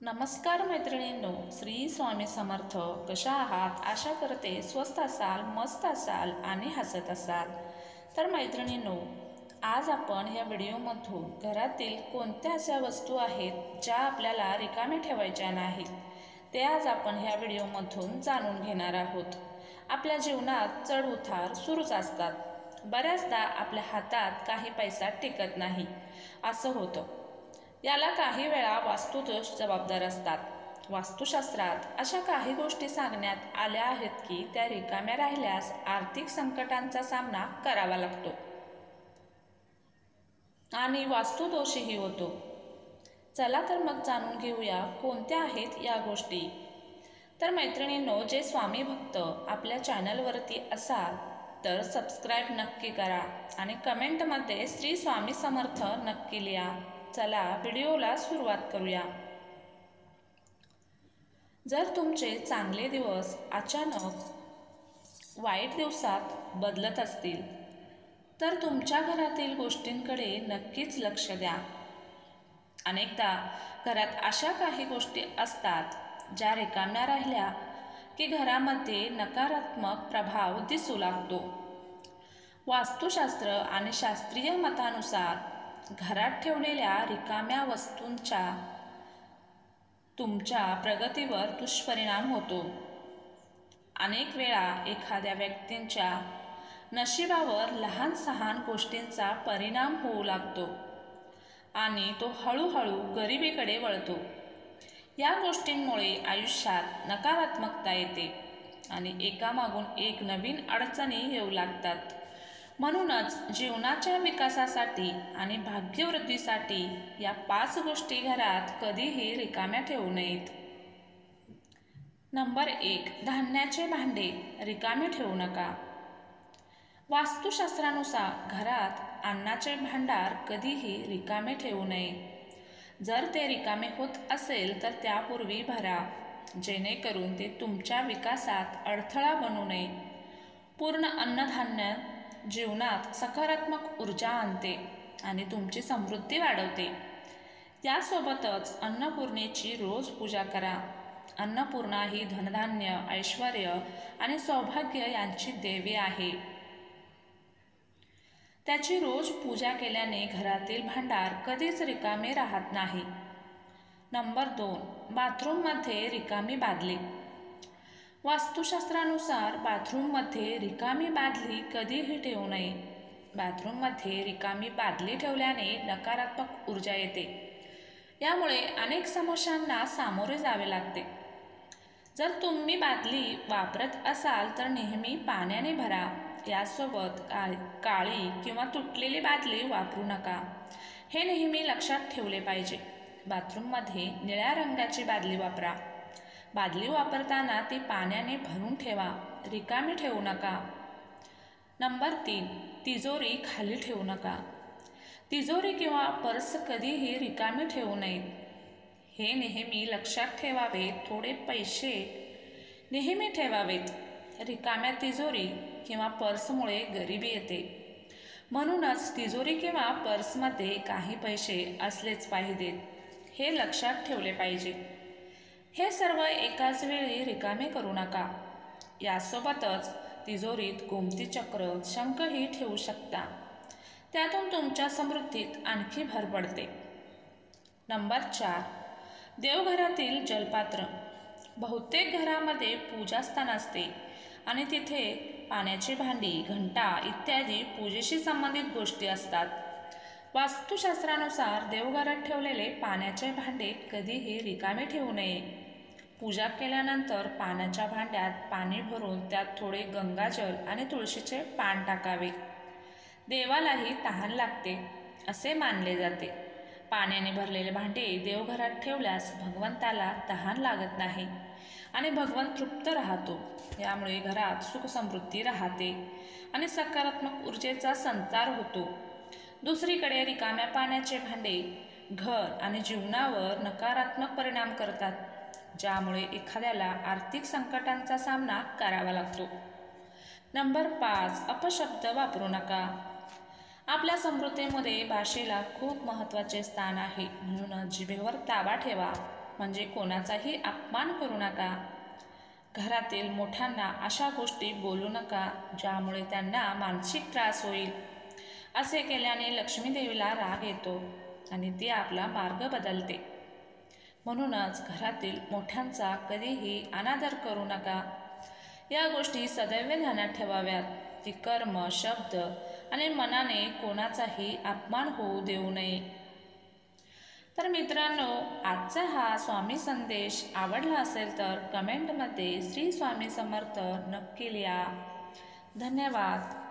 नमस्कार मैत्रिणींनो, श्री स्वामी समर्थ. कशा आहात? आशा करते स्वस्त असाल, मस्त असाल आणि हसत असाल. तर मैत्रिणींनो, आज आपण या व्हिडिओमधून घरातील कोणत्या अशा वस्तू आहेत ज्या आपल्याला रिकामे ठेवायच्या नाहीत ते आज आपण ह्या व्हिडिओमधून जाणून घेणार आहोत. आपल्या जीवनात चढ उतार सुरूच असतात. बऱ्याचदा आपल्या हातात काही पैसा टिकत नाही असं होतं. याला काही वेळा वास्तुदोष जबाबदार असतात. वास्तुशास्त्रात अशा काही गोष्टी सांगण्यात आल्या आहेत की त्या रिकाम्या राहिल्यास आर्थिक संकटांचा सामना करावा लागतो आणि वास्तुदोषही होतो. चला तर मग जाणून घेऊया कोणत्या आहेत या गोष्टी. तर मैत्रिणींनो, जे स्वामी भक्त आपल्या चॅनलवरती असाल तर सबस्क्राईब नक्की करा आणि कमेंटमध्ये श्री स्वामी समर्थ नक्की लिहा. चला व्हिडिओला सुरुवात करूया. जर तुमचे चांगले दिवस अचानक वाईट दिवसात बदलत असतील तर तुमच्या घरातील गोष्टींकडे नक्कीच लक्ष द्या. अनेकदा घरात अशा काही गोष्टी असतात ज्या रिकाम्या राहिल्या की घरामध्ये नकारात्मक प्रभाव दिसू लागतो. वास्तुशास्त्र आणि शास्त्रीय मतानुसार घरात ठेवलेल्या रिकाम्या वस्तूंचा तुमच्या प्रगतीवर दुष्परिणाम होतो. अनेक वेळा एखाद्या व्यक्तींच्या नशिबावर लहान सहान गोष्टींचा परिणाम होऊ लागतो आणि तो हळूहळू गरिबीकडे वळतो. या गोष्टींमुळे आयुष्यात नकारात्मकता येते आणि एकामागून एक नवीन अडचणी येऊ लागतात. म्हणूनच जीवनाच्या विकासासाठी आणि भाग्यवृद्धीसाठी या 5 गोष्टी घरात कधीही रिकाम्या ठेवू नयेत. नंबर 1. धान्याचे भांडे रिकामे ठेवू नका. वास्तुशास्त्रानुसार घरात अन्नाचे भांडार कधीही रिकामे ठेवू नये. जर ते रिकामे होत असेल तर त्यापूर्वी भरा, जेणेकरून ते तुमच्या विकासात अडथळा बनू नये. पूर्ण अन्नधान्य जीवनात सकारात्मक ऊर्जा आणते आणि तुमची समृद्धी वाढवते. यासोबतच अन्नपूर्णेची रोज पूजा करा. अन्नपूर्णा ही धनधान्य, ऐश्वर आणि सौभाग्य यांची देवी आहे. त्याची रोज पूजा केल्याने घरातील भांडार कधीच रिकामे राहत नाही. नंबर 2. बाथरूममध्ये रिकामी बादली. वास्तुशास्त्रानुसार बाथरूममध्ये रिकामी बादली कधीही ठेवू नये. बाथरूममध्ये रिकामी बादली ठेवल्याने नकारात्मक ऊर्जा येते. यामुळे अनेक समस्यांना सामोरे जावे लागते. जर तुम्ही बादली वापरत असाल तर नेहमी पाण्याने भरा. यासोबत काळी किंवा तुटलेली बादली वापरू नका, हे नेहमी लक्षात ठेवले पाहिजे. बाथरूममध्ये निळ्या रंगाची बादली वापरा. बादली वापरताना ती पाण्याने भरून ठेवा, रिकामी ठेवू नका. नंबर 3. तिजोरी खाली ठेवू नका. तिजोरी किंवा पर्स कधीही रिकामी ठेवू नयेत, हे नेहमी लक्षात ठेवावे. थोडे पैसे नेहमी ठेवावेत. रिकाम्या तिजोरी किंवा पर्समुळे गरिबी येते. म्हणूनच तिजोरी किंवा पर्समध्ये काही पैसे असलेच पाहिजेत, हे लक्षात ठेवले पाहिजे. हे सर्व एकाच वेळी रिकामे करू नका. यासोबतच तिजोरीत गोमती चक्र, शंखही ठेवू शकता. त्यातून तुमच्या समृद्धीत आणखी भर पडते. नंबर 4. देवघरातील जलपात्र. बहुतेक घरामध्ये पूजास्थान असते आणि तिथे पाण्याची भांडी, घंटा इत्यादी पूजेशी संबंधित गोष्टी असतात. वास्तुशास्त्रानुसार देवघरात ठेवलेले पाण्याचे भांडे कधीही रिकामे ठेवू नये. पूजा केल्यानंतर पाण्याच्या भांड्यात पाणी भरून त्यात थोडे गंगाजल आणि तुळशीचे पान टाकावे. देवालाही तहान लागते असे मानले जाते. पाण्याने भरलेले भांडे देवघरात ठेवल्यास भगवंताला तहान लागत नाही आणि भगवंत तृप्त राहतो. यामुळे घरात सुखसमृद्धी राहते आणि सकारात्मक ऊर्जेचा संचार होतो. दुसरीकडे रिकाम्या पाण्याचे भांडे घर आणि जीवनावर नकारात्मक परिणाम करतात, ज्यामुळे एखाद्याला आर्थिक संकटांचा सामना करावा लागतो. नंबर 5. अपशब्द वापरू नका. आपल्या समृद्धीमध्ये भाषेला खूप महत्त्वाचे स्थान आहे. म्हणूनच जिभेवर ताबा ठेवा. म्हणजे कोणाचाही अपमान करू नका. घरातील मोठ्यांना अशा गोष्टी बोलू नका ज्यामुळे त्यांना मानसिक त्रास होईल. असे केल्याने लक्ष्मी देवीला राग येतो आणि ती आपला मार्ग बदलते. म्हणूनच घरातील मोठ्यांचा कधीही अनादर करू नका. या गोष्टी सदैव ध्यानात ठेवाव्यात की कर्म, शब्द आणि मनाने कोणाचाही अपमान होऊ देऊ नये. तर मित्रांनो, आजचा हा स्वामी संदेश आवडला असेल तर कमेंटमध्ये श्री स्वामी समर्थ नक्की लिहा. धन्यवाद.